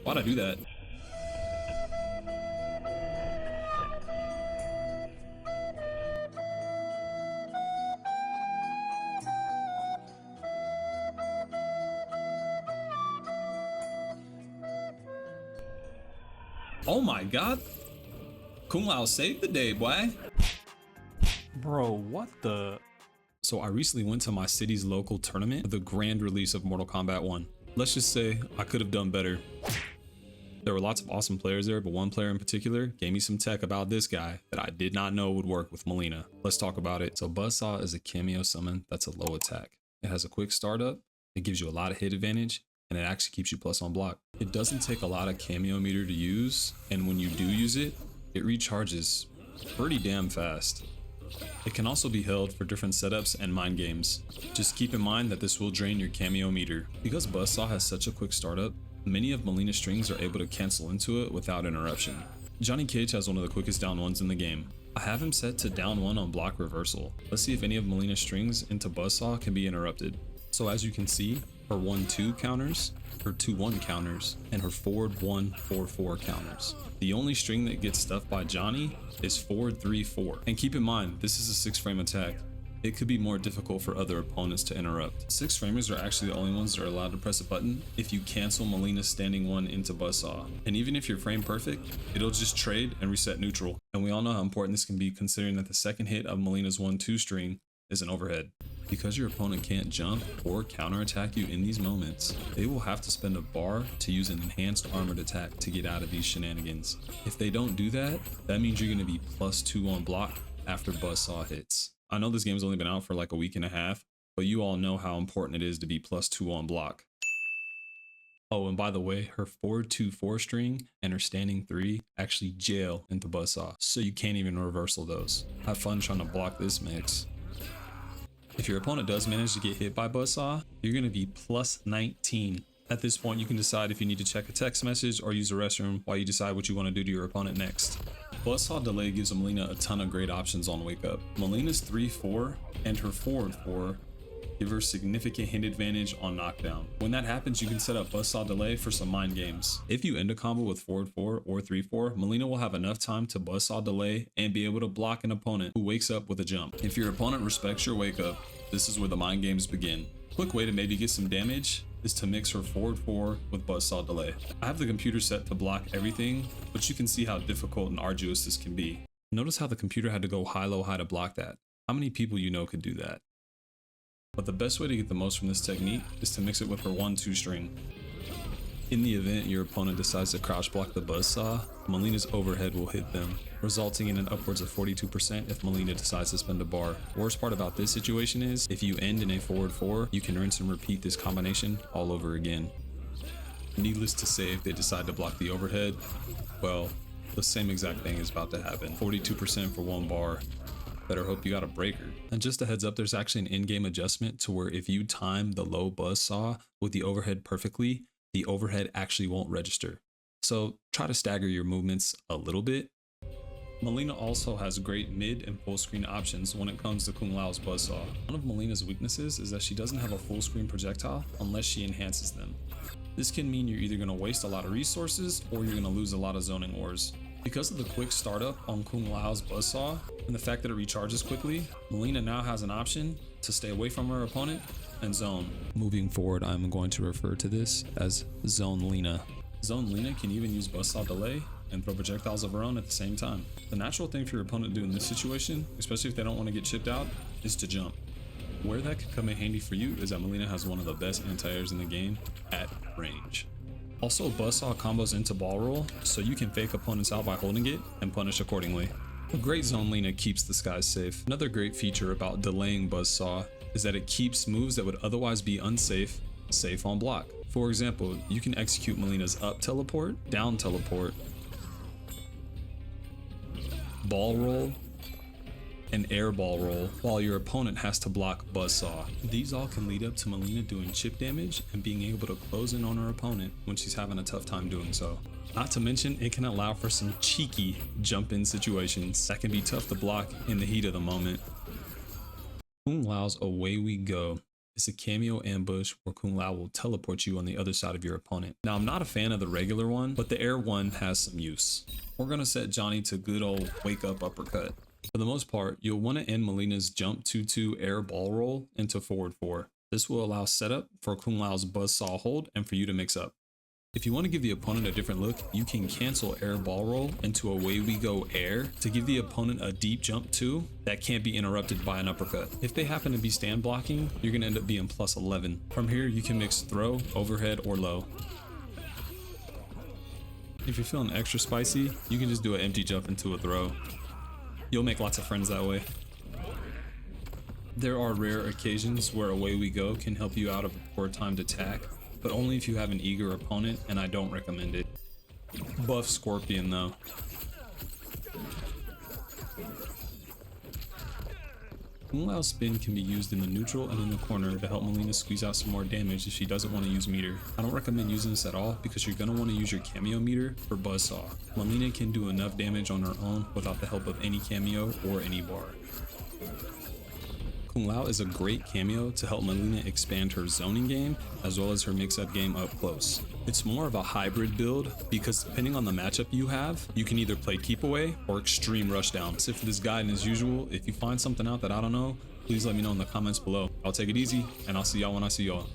Why'd I do that? Oh my god. Kung Lao saved the day, boy. Bro, what the? So I recently went to my city's local tournament, the grand release of Mortal Kombat 1. Let's just say I could have done better. There were lots of awesome players there, but one player in particular gave me some tech about this guy that I did not know would work with Mileena. Let's talk about it. So Buzzsaw is a Kameo summon that's a low attack. It has a quick startup, it gives you a lot of hit advantage, and it actually keeps you plus on block. It doesn't take a lot of Kameo meter to use, and when you do use it, it recharges pretty damn fast. It can also be held for different setups and mind games. Just keep in mind that this will drain your Kameo meter. Because Buzzsaw has such a quick startup, many of Mileena's strings are able to cancel into it without interruption. Johnny Cage has one of the quickest down ones in the game. I have him set to down one on block reversal. Let's see if any of Mileena's strings into Buzzsaw can be interrupted. So as you can see, her 1-2 counters, her 2-1 counters, and her forward 1-4-4 counters. The only string that gets stuffed by Johnny is forward 3-4. And keep in mind, this is a 6-frame attack. It could be more difficult for other opponents to interrupt. 6-framers are actually the only ones that are allowed to press a button if you cancel Mileena's standing one into Buzzsaw. And even if you're frame perfect, it'll just trade and reset neutral. And we all know how important this can be considering that the second hit of Mileena's 1-2 string is an overhead. Because your opponent can't jump or counterattack you in these moments, they will have to spend a bar to use an enhanced armored attack to get out of these shenanigans. If they don't do that, that means you're going to be +2 on block after Buzzsaw hits. I know this game's only been out for like a week and a half, but you all know how important it is to be +2 on block. Oh, and by the way, her forward 2-4 string and her standing 3 actually jail into Buzzsaw, so you can't even reversal those. Have fun trying to block this mix. If your opponent does manage to get hit by Buzzsaw, you're going to be +19. At this point, you can decide if you need to check a text message or use the restroom while you decide what you want to do to your opponent next. Buzzsaw delay gives Mileena a ton of great options on wake up. Mileena's 3-4 and her forward 4 give her significant hit advantage on knockdown. When that happens, you can set up Buzzsaw delay for some mind games. If you end a combo with forward 4 or 3-4, Mileena will have enough time to Buzzsaw delay and be able to block an opponent who wakes up with a jump. If your opponent respects your wake up, this is where the mind games begin. Quick way to maybe get some damage is to mix her forward 4 with Buzzsaw delay. I have the computer set to block everything, but you can see how difficult and arduous this can be. Notice how the computer had to go high-low high to block that. How many people you know could do that? But the best way to get the most from this technique is to mix it with her 1-2 string. In the event your opponent decides to crouch block the Buzzsaw, Mileena's overhead will hit them, resulting in an upwards of 42% if Mileena decides to spend a bar. Worst part about this situation is, if you end in a forward 4, you can rinse and repeat this combination all over again. Needless to say, if they decide to block the overhead, well, the same exact thing is about to happen. 42% for 1 bar. Better hope you got a breaker. And just a heads up, there's actually an in-game adjustment to where if you time the low Buzzsaw with the overhead perfectly, the overhead actually won't register. So try to stagger your movements a little bit. Mileena also has great mid and full screen options when it comes to Kung Lao's Buzzsaw. One of Mileena's weaknesses is that she doesn't have a full screen projectile unless she enhances them. This can mean you're either going to waste a lot of resources or you're going to lose a lot of zoning wars. Because of the quick startup on Kung Lao's Buzzsaw and the fact that it recharges quickly, Mileena now has an option to stay away from her opponent and zone. Moving forward, I'm going to refer to this as Zone Leena. Zone Leena can even use Buzzsaw delay and throw projectiles of her own at the same time. The natural thing for your opponent to do in this situation, especially if they don't want to get chipped out, is to jump. Where that could come in handy for you is that Mileena has one of the best anti-airs in the game at range. Also, Buzzsaw combos into ball roll, so you can fake opponents out by holding it and punish accordingly. A great Zone Leena keeps this guy safe. Another great feature about delaying Buzzsaw is that it keeps moves that would otherwise be unsafe, safe on block. For example, you can execute Mileena's up teleport, down teleport, ball roll, and air ball roll while your opponent has to block Buzzsaw. These all can lead up to Mileena doing chip damage and being able to close in on her opponent when she's having a tough time doing so. Not to mention, it can allow for some cheeky jump-in situations that can be tough to block in the heat of the moment. Kung Lao's Away We Go is a Kameo ambush where Kung Lao will teleport you on the other side of your opponent. Now, I'm not a fan of the regular one, but the air one has some use. We're gonna set Johnny to good old wake up uppercut. For the most part, you'll want to end Mileena's jump 2-2 air ball roll into forward 4. This will allow setup for Kung Lao's buzzsaw hold and for you to mix up. If you want to give the opponent a different look, you can cancel air ball roll into away we go air to give the opponent a deep jump 2 that can't be interrupted by an uppercut. If they happen to be stand blocking, you're going to end up being plus 11. From here, you can mix throw, overhead, or low. If you're feeling extra spicy, you can just do an empty jump into a throw. You'll make lots of friends that way. There are rare occasions where away we go can help you out of a poor timed attack, but only if you have an eager opponent, and I don't recommend it. Buff Scorpion though. Kung Lao's spin can be used in the neutral and in the corner to help Mileena squeeze out some more damage if she doesn't want to use meter. I don't recommend using this at all because you're going to want to use your Kameo meter for buzzsaw. Mileena can do enough damage on her own without the help of any Kameo or any bar. Kung Lao is a great Kameo to help Mileena expand her zoning game as well as her mix-up game up close. It's more of a hybrid build because depending on the matchup you have, you can either play keep away or extreme rushdown. So for this guide, and as usual, if you find something out that I don't know, please let me know in the comments below. I'll take it easy and I'll see y'all when I see y'all.